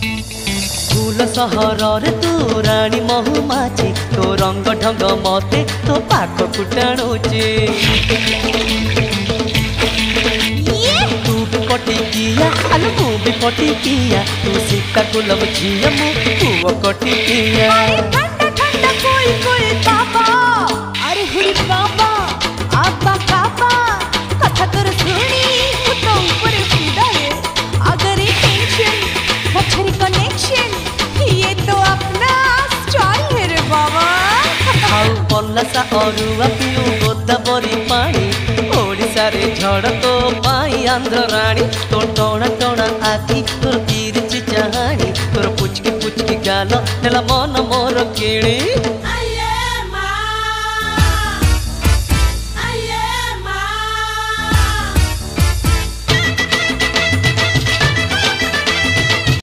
फूल सहर रे तू रानी महुमाछी तो रंग ढंग मते तो पाख कुटाणुचे तू भी पटी किया अल तू भी पटी किया तू सीता गुलाब झिया मु तू कटी किया ठंडा ठंडा कोई कोई बाबा अरे हुई बाबा आबा काबा कथा कर सुनी तो ऊपर सीधा है अगर ये टेंशन मछरी कनेक्शन ये तो अपना स्टाइल है रे बाबा खाऊ पल्लासा अरुआ पिऊ गोदावरी पानी ओडिशा रे झड़ तो पाई आंध्र रानी तो टोना टोना आखि तोर तिरछी चाहानी तोर पुचकी पुचकी गाल नेला मन मोर किणी